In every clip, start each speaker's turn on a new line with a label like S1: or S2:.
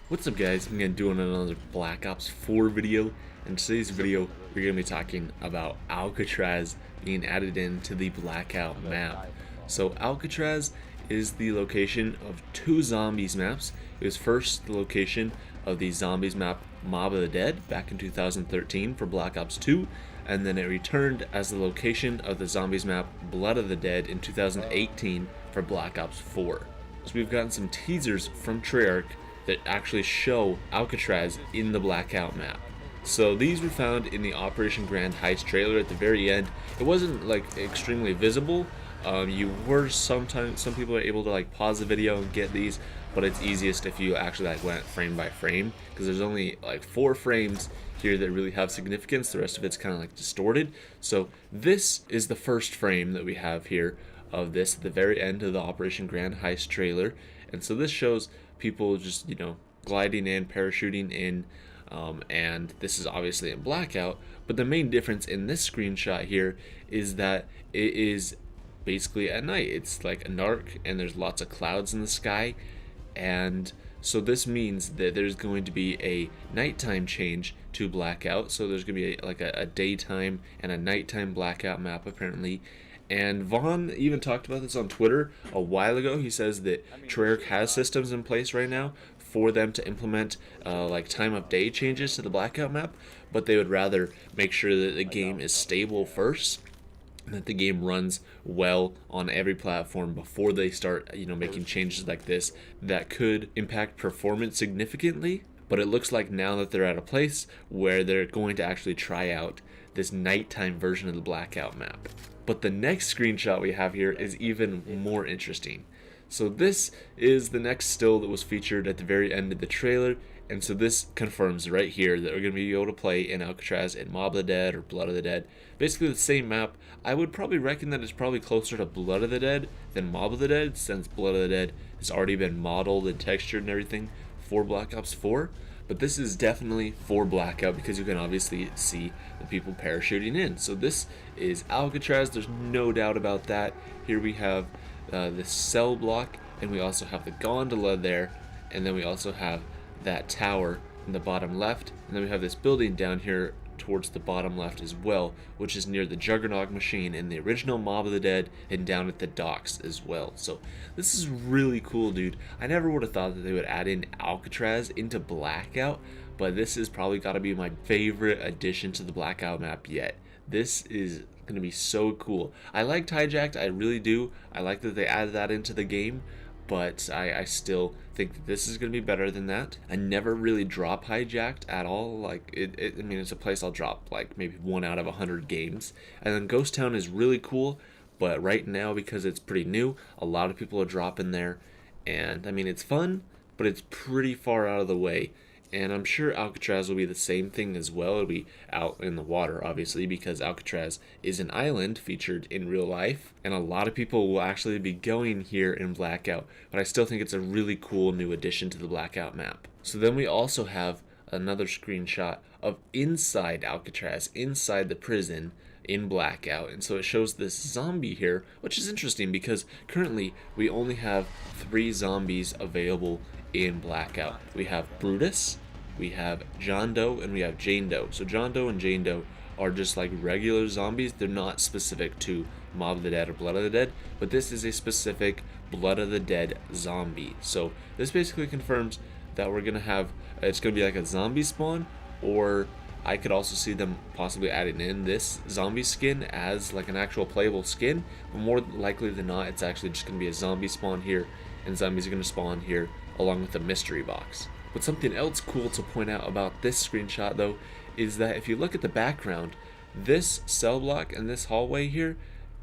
S1: What's up guys, I'm going to do another Black Ops 4 video. In today's video we're going to be talking about Alcatraz being added into the Blackout map. So Alcatraz is the location of two zombies maps. It was first the location of the zombies map Mob of the Dead back in 2013 for Black Ops 2, and then it returned as the location of the zombies map Blood of the Dead in 2018 for Black Ops 4. So we've gotten some teasers from Treyarch that actually show Alcatraz in the Blackout map. So these were found in the Operation Grand Heist trailer at the very end. It wasn't like extremely visible. You were some people are able to like pause the video and get these, but it's easiest if you actually like went frame by frame, because there's only like 4 frames here that really have significance. The rest of it's kind of like distorted. So this is the first frame that we have here of this at the very end of the Operation Grand Heist trailer. And so this shows people just, gliding in, parachuting in, and this is obviously in Blackout. But the main difference in this screenshot here is that it is basically at night. It's like a dark and there's lots of clouds in the sky, and so this means that there's going to be a nighttime change to Blackout. So there's going to be a daytime and a nighttime Blackout map apparently. And Vaughn even talked about this on Twitter a while ago. He says that Treyarch has systems in place right now for them to implement like time of day changes to the Blackout map, but they would rather make sure that the game is stable first, and that the game runs well on every platform before they start making changes like this that could impact performance significantly. But it looks like now that they're at a place where they're going to actually try out this nighttime version of the Blackout map. But the next screenshot we have here is even more interesting. So this is the next still that was featured at the very end of the trailer, and so this confirms right here that we're going to be able to play in Alcatraz in Mob of the Dead or Blood of the Dead. Basically the same map. I would probably reckon that it's probably closer to Blood of the Dead than Mob of the Dead, since Blood of the Dead has already been modeled and textured and everything for Black Ops 4. But this is definitely for Blackout because you can obviously see the people parachuting in. So this is Alcatraz, there's no doubt about that. Here we have the cell block, and we also have the gondola there, and then we also have that tower in the bottom left, and then we have this building down here towards the bottom left as well, which is near the Juggernaut machine in the original Mob of the Dead, and down at the docks as well. So this is really cool, dude. I never would have thought that they would add in Alcatraz into Blackout, but this is probably got to be my favorite addition to the Blackout map yet. This is going to be so cool. I liked Hijacked, I really do. I like that they added that into the game, but I still think that this is going to be better than that. I never really drop Hijacked at all. Like I mean, it's a place I'll drop like maybe 1 out of 100 games. And then Ghost Town is really cool, but right now because it's pretty new, a lot of people are dropping there. And I mean, it's fun, but it's pretty far out of the way. And I'm sure Alcatraz will be the same thing as well. It'll be out in the water, obviously, because Alcatraz is an island featured in real life. And a lot of people will actually be going here in Blackout. But I still think it's a really cool new addition to the Blackout map. So then we also have another screenshot of inside Alcatraz, inside the prison in Blackout. And so it shows this zombie here, which is interesting because currently we only have 3 zombies available in Blackout. We have Brutus, we have John Doe, and we have Jane Doe. So John Doe and Jane Doe are just like regular zombies. They're not specific to Mob of the Dead or Blood of the Dead, but this is a specific Blood of the Dead zombie. So this basically confirms that we're gonna have, it's gonna be like a zombie spawn, or I could also see them possibly adding in this zombie skin as like an actual playable skin, but more likely than not, it's actually just gonna be a zombie spawn here, and zombies are gonna spawn here along with the mystery box. But something else cool to point out about this screenshot though is that if you look at the background, this cell block and this hallway here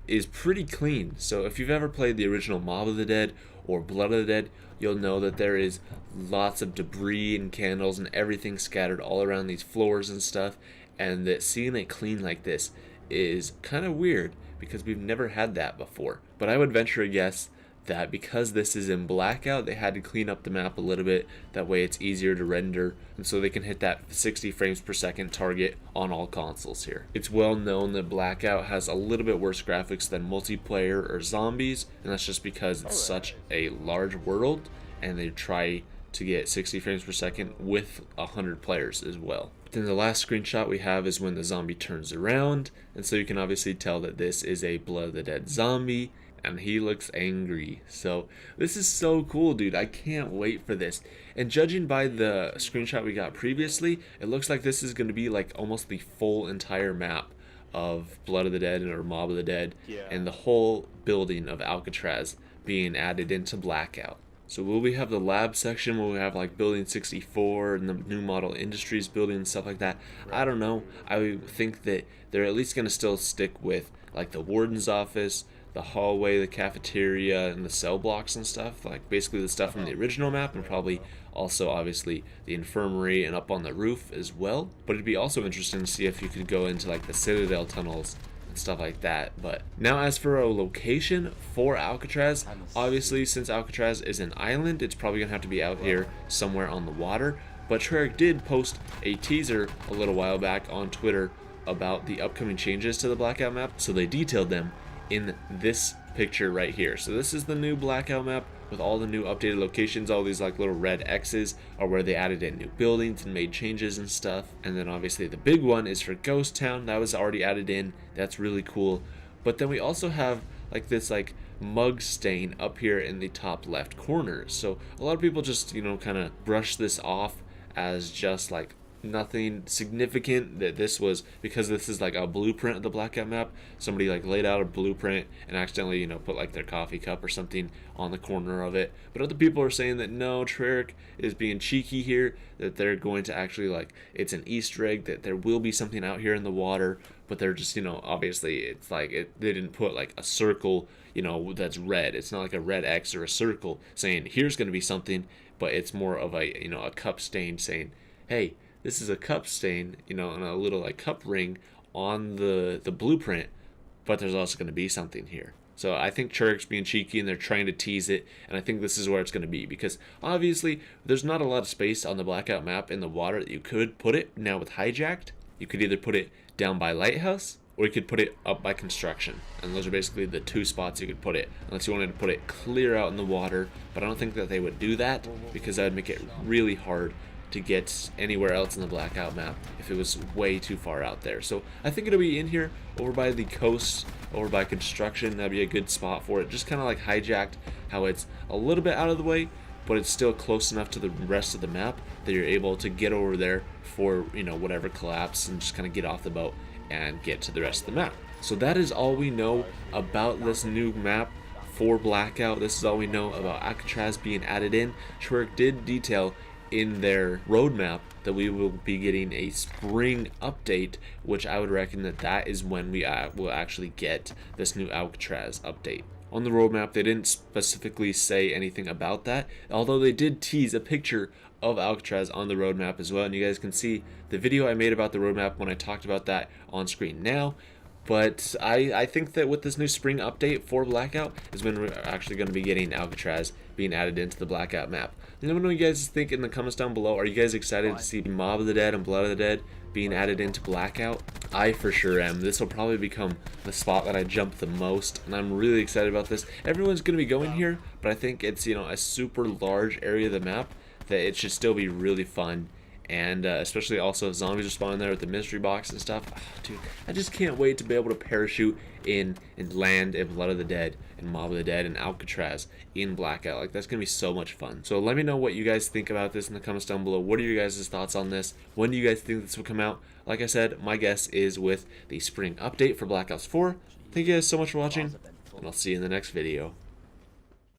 S1: is pretty clean. So if you've ever played the original Mob of the Dead or Blood of the Dead, you'll know that there is lots of debris and candles and everything scattered all around these floors and stuff, and that seeing it clean like this is kind of weird because we've never had that before. But I would venture a guess that because this is in Blackout, they had to clean up the map a little bit. That way it's easier to render, and so they can hit that 60 frames per second target on all consoles here. It's well known that Blackout has a little bit worse graphics than multiplayer or zombies, and that's just because it's such a large world, and they try to get 60 frames per second with 100 players as well. Then the last screenshot we have is when the zombie turns around, and so you can obviously tell that this is a Blood of the Dead zombie, and he looks angry. So this is so cool, dude. I can't wait for this. And judging by the screenshot we got previously, it looks like this is going to be like almost the full entire map of Blood of the Dead or Mob of the Dead, and the whole building of Alcatraz being added into Blackout. So will we have the lab section? Will we have like building 64 and the new model industries building and stuff like that? I don't know. I think that they're at least going to still stick with like the warden's office, the hallway, the cafeteria, and the cell blocks and stuff. Like basically the stuff from the original map, and probably also obviously the infirmary and up on the roof as well. But it'd be also interesting to see if you could go into like the Citadel tunnels and stuff like that. But now as for a location for Alcatraz, obviously since Alcatraz is an island, it's probably gonna have to be out here somewhere on the water. But Treyarch did post a teaser a little while back on Twitter about the upcoming changes to the Blackout map, so they detailed them in this picture right here. So this is the new Blackout map with all the new updated locations. All these like little red X's are where they added in new buildings and made changes and stuff. And then obviously the big one is for Ghost Town. That was already added in. That's really cool. But then we also have like this like mug stain up here in the top left corner. So a lot of people just, you know, kind of brush this off as just like nothing significant, that this was because this is like a blueprint of the Blackout map. Somebody like laid out a blueprint and accidentally, you know, put like their coffee cup or something on the corner of it. But other people are saying that no, Treyarch is being cheeky here, that they're going to actually like, it's an Easter egg, that there will be something out here in the water, but they're just, you know, obviously it's like they didn't put like a circle, you know, that's red. It's not like a red X or a circle saying here's going to be something, but it's more of a, you know, a cup stain saying, hey, this is a cup stain, you know, and a little like cup ring on the blueprint, but there's also going to be something here. So I think Treyarch's being cheeky and they're trying to tease it, and I think this is where it's going to be, because obviously there's not a lot of space on the Blackout map in the water that you could put it. Now with Hijacked, you could either put it down by Lighthouse or you could put it up by Construction, and those are basically the two spots you could put it, unless you wanted to put it clear out in the water. But I don't think that they would do that, because that would make it really hard to get anywhere else in the Blackout map if it was way too far out there. So I think it'll be in here over by the coast, over by Construction. That'd be a good spot for it. Just kind of like Hijacked, how it's a little bit out of the way, but it's still close enough to the rest of the map that you're able to get over there for, you know, whatever collapse, and just kind of get off the boat and get to the rest of the map. So that is all we know about this new map for Blackout. This is all we know about Alcatraz being added in. Treyarch did detail in their roadmap that we will be getting a spring update, which I would reckon that is when we will actually get this new Alcatraz update. On the roadmap, they didn't specifically say anything about that, although they did tease a picture of Alcatraz on the roadmap as well, and you guys can see the video I made about the roadmap when I talked about that on screen now. But I think that with this new spring update for Blackout is when we're actually going to be getting Alcatraz being added into the Blackout map. Let me know what you guys think in the comments down below. Are you guys excited to see Mob of the Dead and Blood of the Dead being added into Blackout? I for sure am. This will probably become the spot that I jump the most, and I'm really excited about this. Everyone's going to be going here, but I think it's, you know, a super large area of the map that it should still be really fun. And especially also if zombies are spawning there with the mystery box and stuff. Oh, dude, I just can't wait to be able to parachute in and land in Blood of the Dead and Mob of the Dead and Alcatraz in Blackout. Like, that's going to be so much fun. So let me know what you guys think about this in the comments down below. What are your guys' thoughts on this? When do you guys think this will come out? Like I said, my guess is with the spring update for Black Ops 4. Thank you guys so much for watching, and I'll see you in the next video.